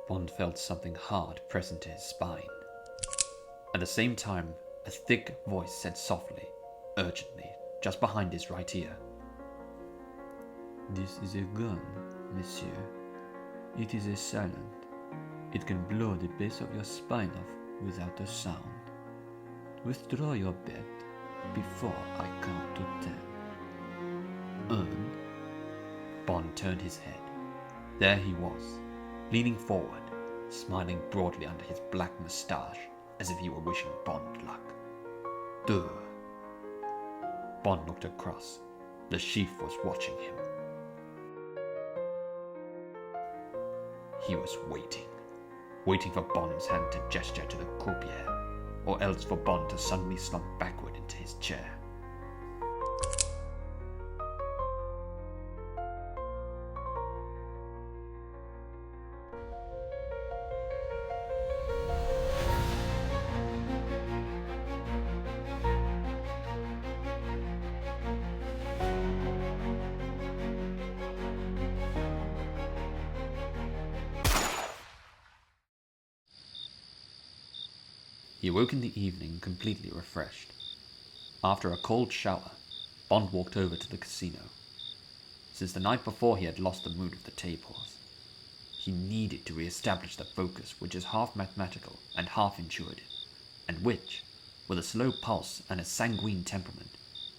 Bond felt something hard press into his spine. At the same time, a thick voice said softly, urgently, just behind his right ear. "This is a gun, monsieur. It is a silent. It can blow the base of your spine off without a sound. Withdraw your bet before I count to 10. Bond turned his head. There he was, leaning forward, smiling broadly under his black moustache, as if he were wishing Bond luck. Duh. Bond looked across. The Chiffre was watching him. He was waiting for Bond's hand to gesture to the croupier, or else for Bond to suddenly slump backward into his chair. He awoke in the evening completely refreshed. After a cold shower, Bond walked over to the casino. Since the night before he had lost the mood of the tables. He needed to re-establish the focus which is half mathematical and half intuitive, and which, with a slow pulse and a sanguine temperament,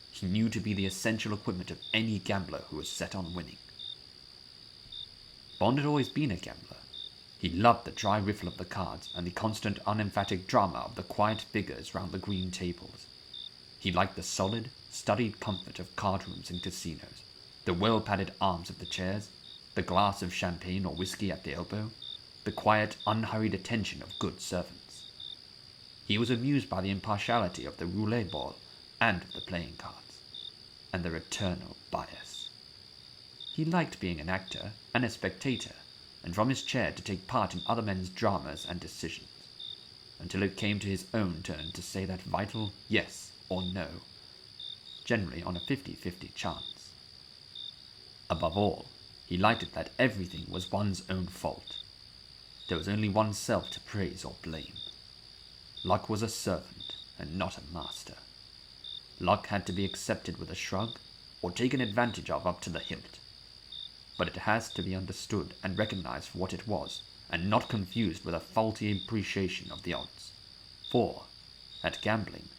he knew to be the essential equipment of any gambler who was set on winning. Bond had always been a gambler. He loved the dry riffle of the cards and the constant unemphatic drama of the quiet figures round the green tables. He liked the solid, studied comfort of card rooms and casinos, the well-padded arms of the chairs, the glass of champagne or whiskey at the elbow, the quiet, unhurried attention of good servants. He was amused by the impartiality of the roulette ball and of the playing cards, and their eternal bias. He liked being an actor and a spectator, and from his chair to take part in other men's dramas and decisions, until it came to his own turn to say that vital yes or no, generally on a 50-50 chance. Above all, he liked it that everything was one's own fault. There was only oneself to praise or blame. Luck was a servant and not a master. Luck had to be accepted with a shrug or taken advantage of up to the hilt. But it has to be understood and recognized for what it was, and not confused with a faulty appreciation of the odds. For, at gambling,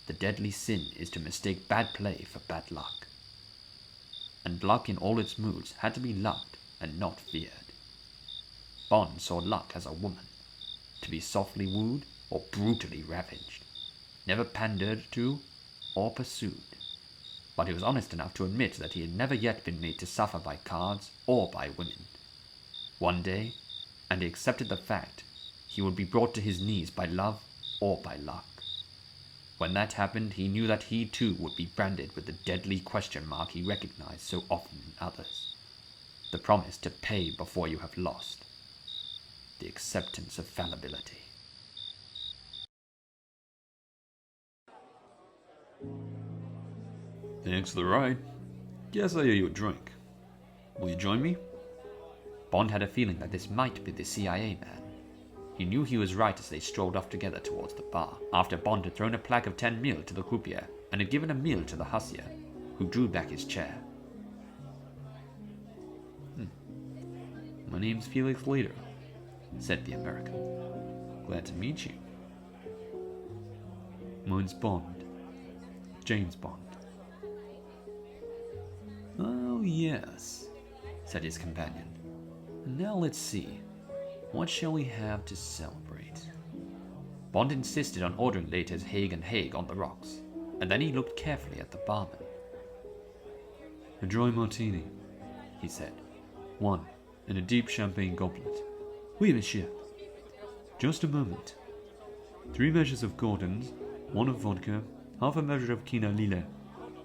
the deadly sin is to mistake bad play for bad luck. And luck in all its moods had to be loved and not feared. Bond saw luck as a woman, to be softly wooed or brutally ravaged, never pandered to or pursued. But he was honest enough to admit that he had never yet been made to suffer by cards or by women. One day, and he accepted the fact, he would be brought to his knees by love or by luck. When that happened, he knew that he too would be branded with the deadly question mark he recognized so often in others. The promise to pay before you have lost. The acceptance of fallibility. Thanks for the ride. Guess I owe you a drink. Will you join me? Bond had a feeling that this might be the CIA man. He knew he was right as they strolled off together towards the bar, after Bond had thrown a plaque of 10 mil to the croupier and had given a mil to the hussier, who drew back his chair. My name's Felix Leader, said the American. Glad to meet you. Mine's Bond. James Bond. Oh, yes, said his companion. Now let's see. What shall we have to celebrate? Bond insisted on ordering later's Haig and Haig on the rocks, and then he looked carefully at the barman. A dry martini, he said. One, in a deep champagne goblet. Oui, monsieur. Just a moment. 3 measures of Gordon's, 1 of vodka, half a measure of quina lillet.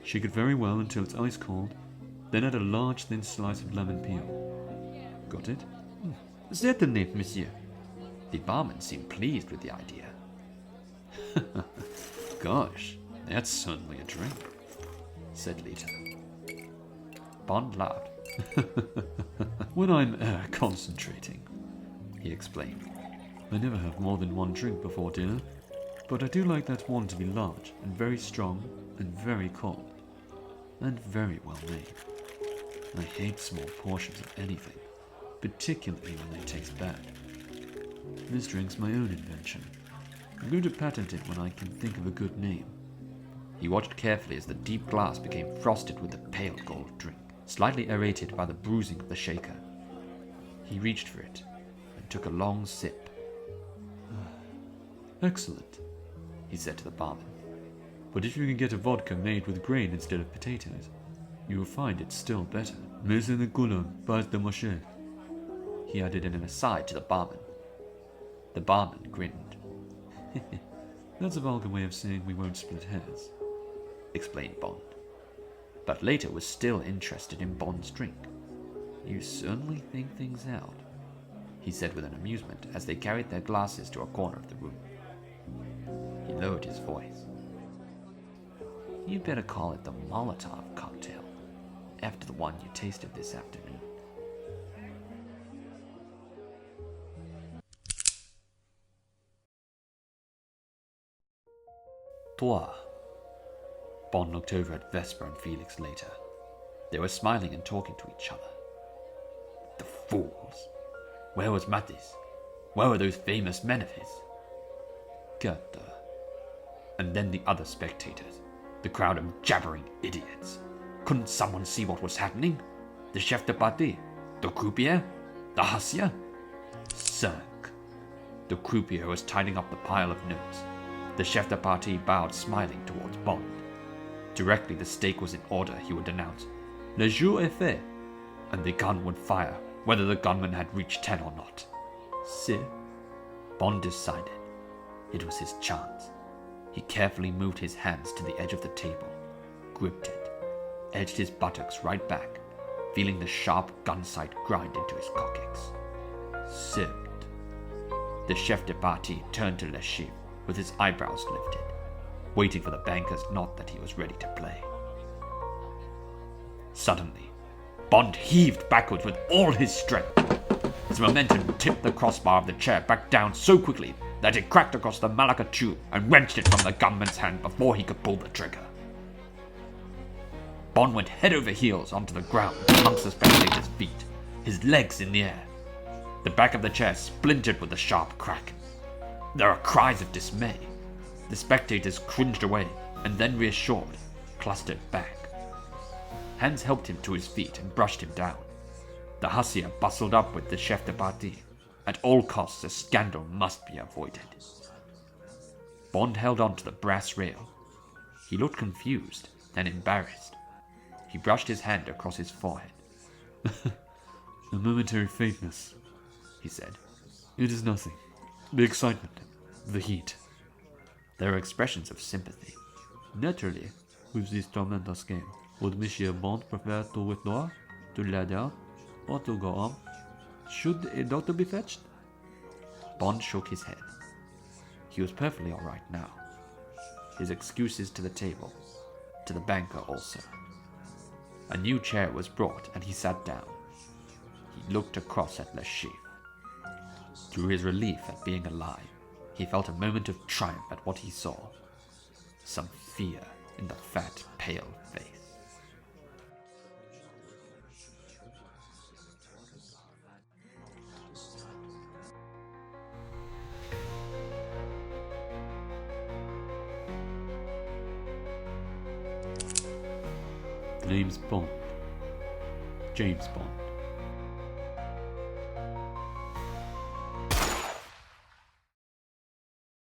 Shake it very well until it's ice cold, then add a large thin slice of lemon peel. Got it? Certainly, monsieur. The barman seemed pleased with the idea. Gosh, that's certainly a drink, said Lita. Bond laughed. When I'm concentrating. he explained. I never have more than one drink before dinner, but I do like that one to be large and very strong and very cold, and very well made. I hate small portions of anything, particularly when they taste bad. This drink's my own invention. I'm going to patent it when I can think of a good name. He watched carefully as the deep glass became frosted with a pale gold drink, slightly aerated by the bruising of the shaker. He reached for it and took a long sip. Excellent, he said to the barman. But if you can get a vodka made with grain instead of potatoes, you will find it's still better. Mais c'est le couleur, pas de marché, he added in an aside to the barman. The barman grinned. That's a vulgar way of saying we won't split hairs, explained Bond, but later was still interested in Bond's drink. You certainly think things out, he said with an amusement as they carried their glasses to a corner of the room. He lowered his voice. You'd better call it the Molotov cocktail, after the one you tasted this afternoon. Thwart. Bond looked over at Vesper and Felix later. They were smiling and talking to each other. The fools! Where was Mattis? Where were those famous men of his? Gutta. And then the other spectators, the crowd of jabbering idiots. Couldn't someone see what was happening? The chef de partie, the croupier, the hussier? Cinq. The croupier was tidying up the pile of notes. The chef de partie bowed smiling towards Bond. Directly the stake was in order, he would announce, "Le jeu est fait," and the gun would fire, whether the gunman had reached 10 or not. Six. Bond decided. It was his chance. He carefully moved his hands to the edge of the table, gripped it, edged his buttocks right back, feeling the sharp gun sight grind into his coccyx. Sipped. The chef de partie turned to Le Chiffre with his eyebrows lifted, waiting for the banker's nod that he was ready to play. Suddenly, Bond heaved backwards with all his strength. His momentum tipped the crossbar of the chair back down so quickly that it cracked across the Malacca tube and wrenched it from the gunman's hand before he could pull the trigger. Bond went head over heels onto the ground amongst the spectators' feet, his legs in the air. The back of the chair splintered with a sharp crack. There were cries of dismay. The spectators cringed away and then, reassured, clustered back. Hans helped him to his feet and brushed him down. The hussier bustled up with the chef de partie. At all costs, a scandal must be avoided. Bond held on to the brass rail. He looked confused and embarrassed. He brushed his hand across his forehead. A momentary faintness, he said. It is nothing. The excitement, the heat. There were expressions of sympathy. Naturally, with this tremendous game, would Monsieur Bond prefer to withdraw, to lie down, or to go on? Should a doctor be fetched? Bond shook his head. He was perfectly all right now. His excuses to the table, to the banker also. A new chair was brought and he sat down. He looked across at Le Chiffre. To his relief at being alive, he felt a moment of triumph at what he saw. Some fear in the fat, pale face. The name's Bond. James Bond.